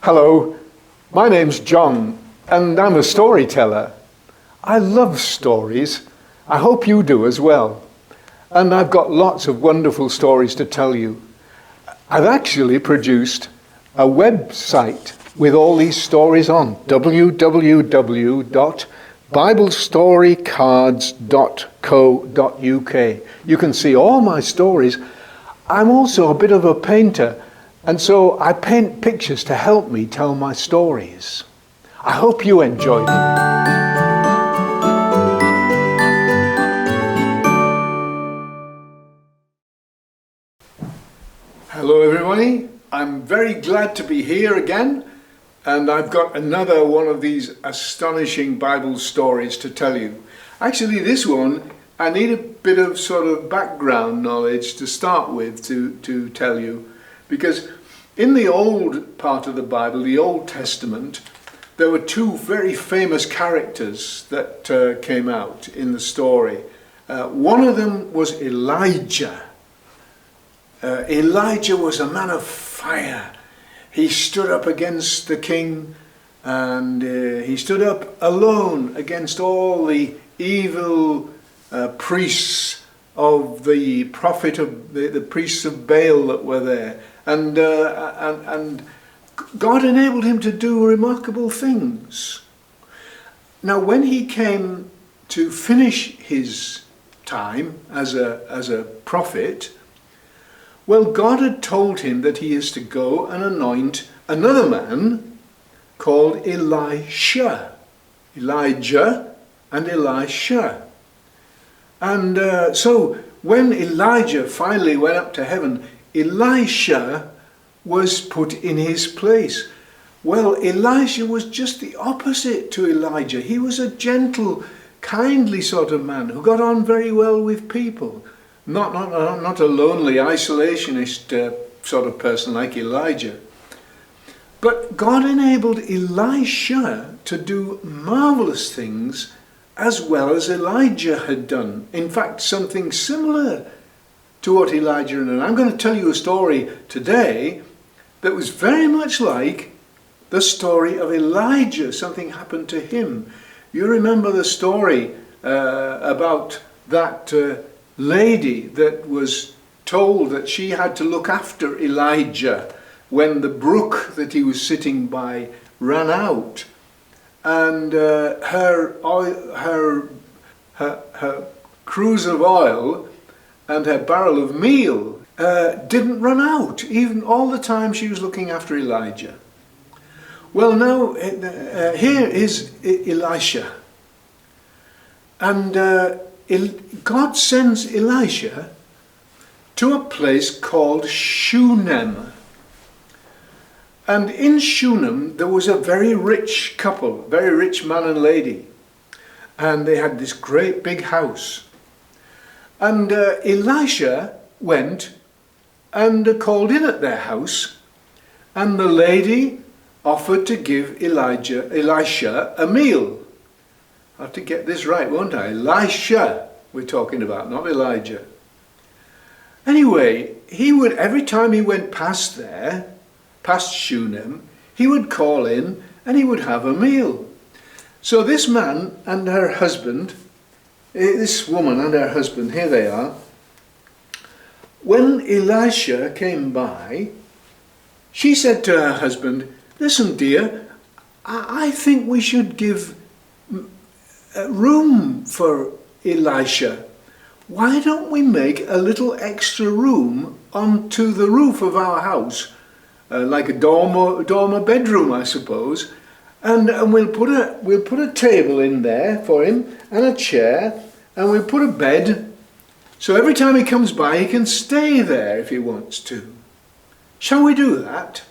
Hello, my name's John, and I'm a storyteller. I love stories. I hope you do as well. And I've got lots of wonderful stories to tell you. I've actually produced a website with all these stories on, www.biblestorycards.co.uk. You can see all my stories. I'm also a bit of a painter, and so I paint pictures to help me tell my stories. I hope you enjoy them. Hello everybody, I'm very glad to be here again, and I've got another one of these astonishing Bible stories to tell you. Actually this one, I need a bit of sort of background knowledge to start with to tell you, because in the old part of the Bible, the Old Testament, there were two very famous characters that came out in the story. One of them was Elijah. Elijah was a man of fire. He stood up against the king, and he stood up alone against all the evil priests of the prophet of the priests of Baal that were there, and God enabled him to do remarkable things. Now, when he came to finish his time as a prophet, well, God had told him that he is to go and anoint another man called Elisha. Elijah and Elisha. And so when Elijah finally went up to heaven, Elisha was put in his place. Well, Elisha was just the opposite to Elijah. He was a gentle, kindly sort of man who got on very well with people. Not a lonely, isolationist sort of person like Elijah. But God enabled Elisha to do marvelous things as well as Elijah had done. In fact, something similar to what Elijah had done. I'm going to tell you a story today that was very much like the story of Elijah. Something happened to him. You remember the story about that lady that was told that she had to look after Elijah when the brook that he was sitting by ran out, and her cruse of oil and her barrel of meal didn't run out, even all the time she was looking after Elijah. Well, now here is Elisha, and God sends Elisha to a place called Shunem. And in Shunem there was a very rich couple, very rich man and lady. And they had this great big house. And Elisha went and called in at their house. And the lady offered to give Elisha a meal. I have to get this right, won't I? Elisha we're talking about, not Elijah. Anyway, he would, every time he went past there, past Shunem, he would call in and he would have a meal. So this man and her husband, this woman and her husband, here they are. When Elisha came by, she said to her husband, "Listen, dear, I think we should give room for Elisha. Why don't we make a little extra room onto the roof of our house, like a dormer bedroom, I suppose, and we'll put a table in there for him and a chair, and we'll put a bed, so every time he comes by he can stay there if he wants to. Shall we do that?"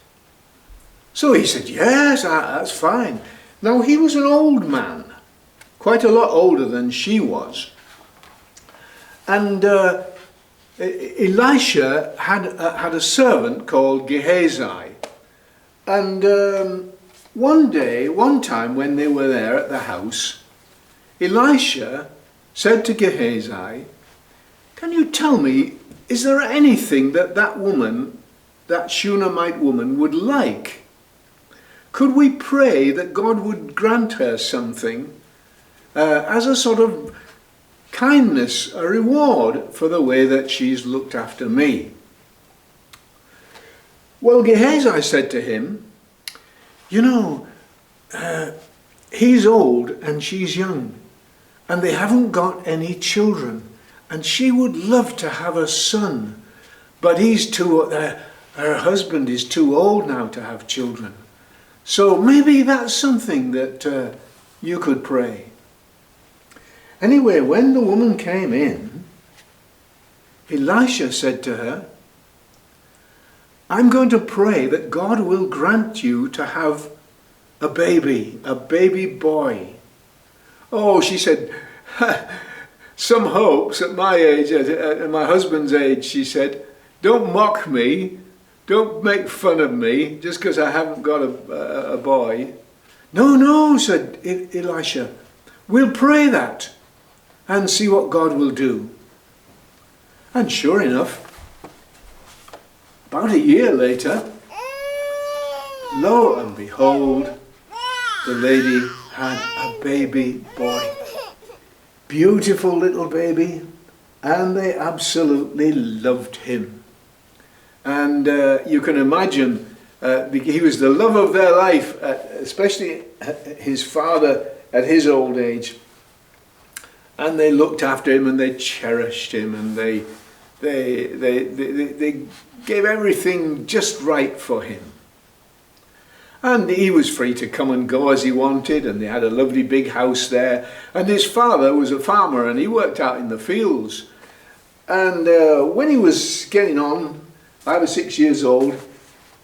So he said, "Yes, that's fine." Now he was an old man, quite a lot older than she was. And Elisha had a servant called Gehazi. And one time when they were there at the house, Elisha said to Gehazi, "Can you tell me, is there anything that woman, that Shunammite woman, would like?" could we pray that God would grant her something as a sort of kindness, a reward for the way that she's looked after me? Well, Gehazi said to him, you know, he's old and she's young, and they haven't got any children, and she would love to have a son, but her husband is too old now to have children. So maybe that's something that you could pray. Anyway, when the woman came in, Elisha said to her, I'm going to pray that God will grant you to have a baby boy. Oh, she said, some hopes at my age, at my husband's age, she said. Don't mock me, don't make fun of me, just because I haven't got a boy. No, said Elisha, we'll pray that and see what God will do. And sure enough, about a year later, lo and behold, the lady had a baby boy. Beautiful little baby, and they absolutely loved him. And you can imagine, he was the love of their life, especially his father at his old age. And they looked after him and they cherished him, and they gave everything just right for him. And he was free to come and go as he wanted, and they had a lovely big house there. And his father was a farmer, and he worked out in the fields. And when he was getting on, 5 or 6 years old,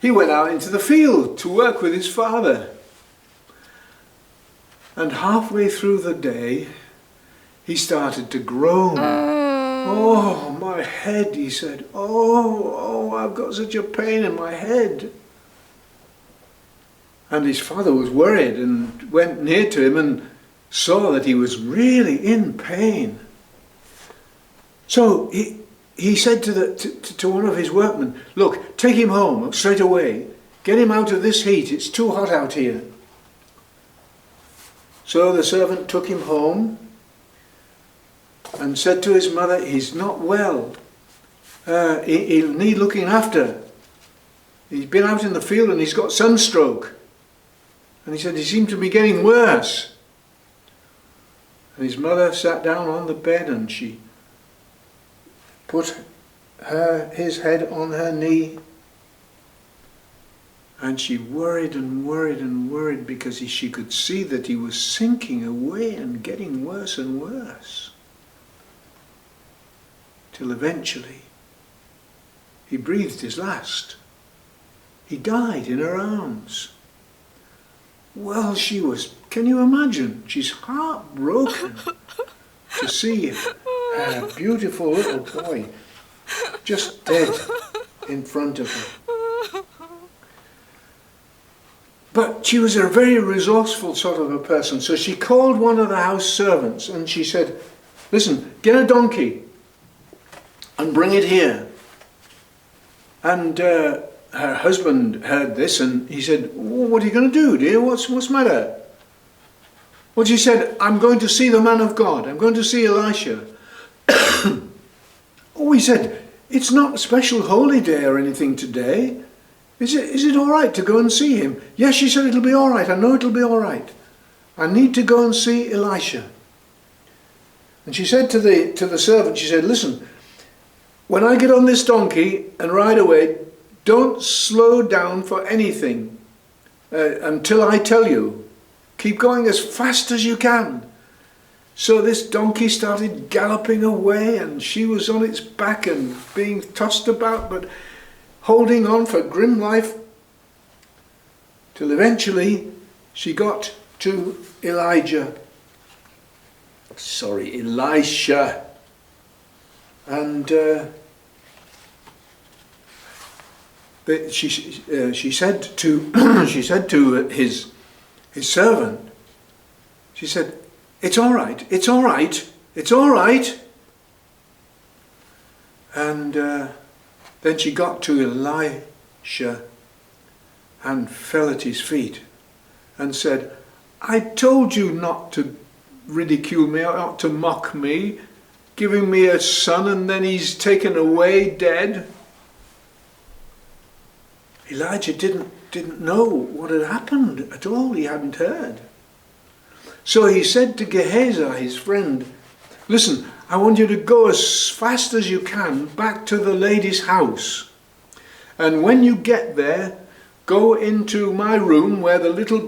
he went out into the field to work with his father. And halfway through the day, he started to groan. Oh, my head, he said. Oh, I've got such a pain in my head. And his father was worried and went near to him and saw that he was really in pain. So he said to one of his workmen, look, take him home straight away. Get him out of this heat. It's too hot out here. So the servant took him home and said to his mother, he's not well. He'll need looking after. He's been out in the field and he's got sunstroke. And he said he seemed to be getting worse. And his mother sat down on the bed and she put his head on her knee. And she worried and worried and worried because she could see that he was sinking away and getting worse and worse. Till eventually he breathed his last. He died in her arms. Well, can you imagine? She's heartbroken to see her beautiful little boy just dead in front of her. But she was a very resourceful sort of a person, so she called one of the house servants and she said, listen, get a donkey and bring it here. And her husband heard this and he said, what are you going to do, dear? What's the matter? Well, she said, I'm going to see the man of God. I'm going to see Elisha. Oh, he said, it's not a special holy day or anything today. Is it all right to go and see him? Yes, she said, it'll be all right. I know it'll be all right. I need to go and see Elisha. And she said to the servant, she said, listen, when I get on this donkey and ride away, don't slow down for anything until I tell you. Keep going as fast as you can. So this donkey started galloping away and she was on its back and being tossed about but holding on for grim life till eventually she got to Elisha. And she said to his servant, she said, it's all right, it's all right, it's all right. And then she got to Elisha and fell at his feet and said, I told you not to ridicule me, not to mock me, giving me a son and then he's taken away dead. Elijah didn't know what had happened at all. He hadn't heard. So he said to Gehazi, his friend, listen, I want you to go as fast as you can back to the lady's house. And when you get there, go into my room where the little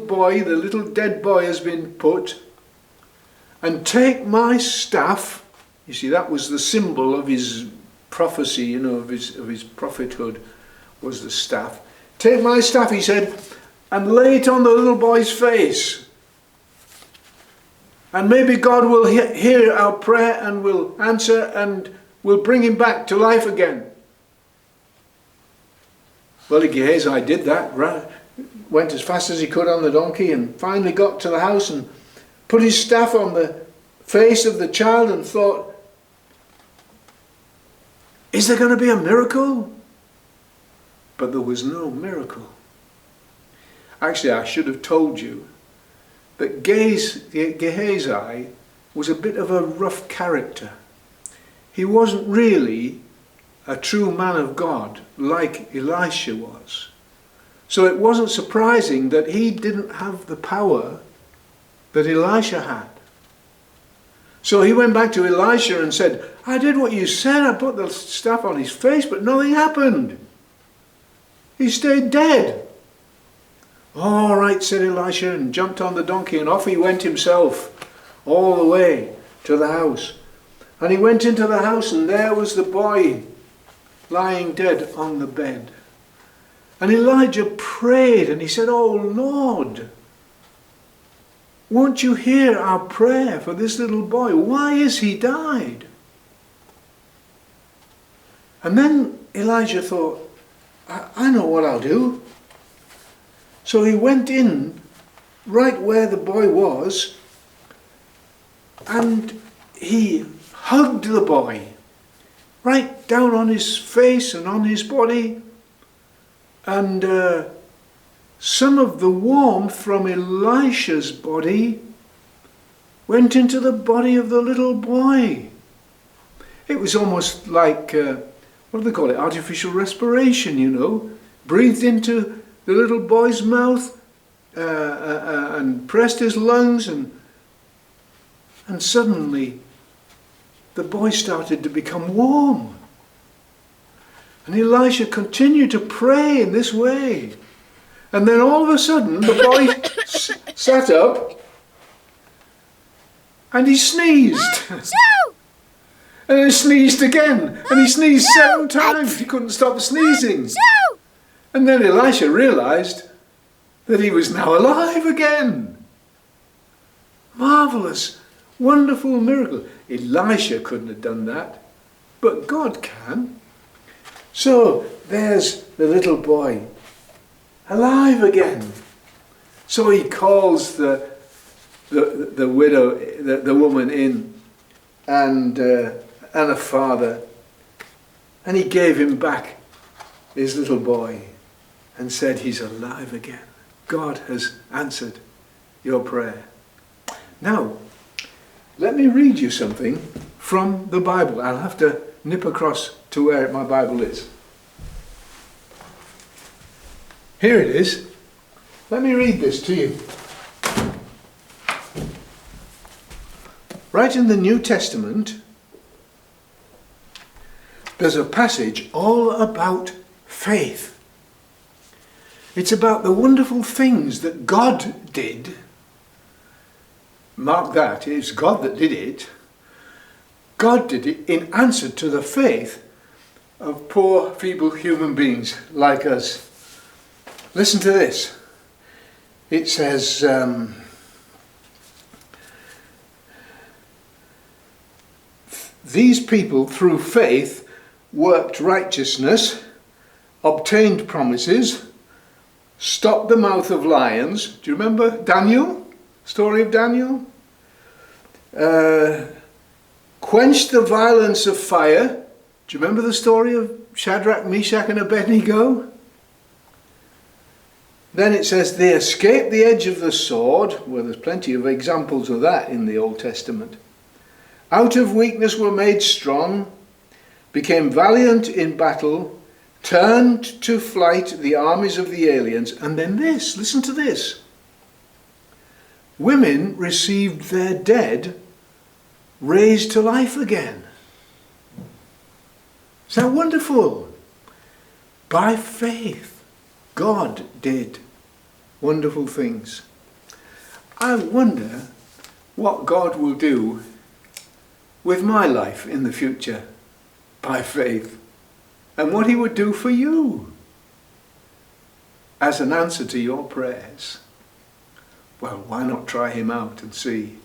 dead boy has been put, and take my staff. You see, that was the symbol of his prophecy, of his prophethood, was the staff. Take my staff, he said, and lay it on the little boy's face. And maybe God will hear our prayer and will answer and will bring him back to life again. Well, Gehazi did that, went as fast as he could on the donkey and finally got to the house and put his staff on the face of the child and thought, is there going to be a miracle? But there was no miracle. Actually, I should have told you that Gehazi was a bit of a rough character. He wasn't really a true man of God like Elisha was. So it wasn't surprising that he didn't have the power that Elisha had. So he went back to Elisha and said, I did what you said, I put the staff on his face, but nothing happened. He stayed dead. All right, said Elisha, and jumped on the donkey, and off he went himself all the way to the house. And he went into the house, and there was the boy lying dead on the bed. And Elijah prayed, and he said, oh Lord, won't you hear our prayer for this little boy? Why is he died? And then Elijah thought, I know what I'll do. So he went in right where the boy was and he hugged the boy right down on his face and on his body, and some of the warmth from Elisha's body went into the body of the little boy. It was almost like, what do they call it, artificial respiration, breathed into the little boy's mouth and pressed his lungs, and suddenly the boy started to become warm. And Elisha continued to pray in this way. And then all of a sudden the boy sat up and he sneezed. And he sneezed again. And he sneezed 7 times. He couldn't stop sneezing. And then Elisha realized that he was now alive again. Marvelous, wonderful miracle. Elisha couldn't have done that, but God can. So there's the little boy, alive again. So he calls the widow, the woman in, and a father, and he gave him back his little boy and said, he's alive again. God has answered your prayer. Now, let me read you something from the Bible. I'll have to nip across to where my Bible is. Here it is. Let me read this to you. Right in the New Testament, there's a passage all about faith. It's about the wonderful things that God did. Mark that, it's God that did it. God did it in answer to the faith of poor, feeble human beings like us. Listen to this. It says, these people through faith worked righteousness, obtained promises, stopped the mouth of lions. Do you remember Daniel? Story of Daniel? Quenched the violence of fire. Do you remember the story of Shadrach, Meshach and Abednego? Then it says they escaped the edge of the sword. Well, there's plenty of examples of that in the Old Testament. Out of weakness were made strong, became valiant in battle, turned to flight the armies of the aliens. And then this, listen to this. Women received their dead raised to life again. Is that wonderful? By faith, God did wonderful things. I wonder what God will do with my life in the future by faith, and what he would do for you as an answer to your prayers. Well, why not try him out and see?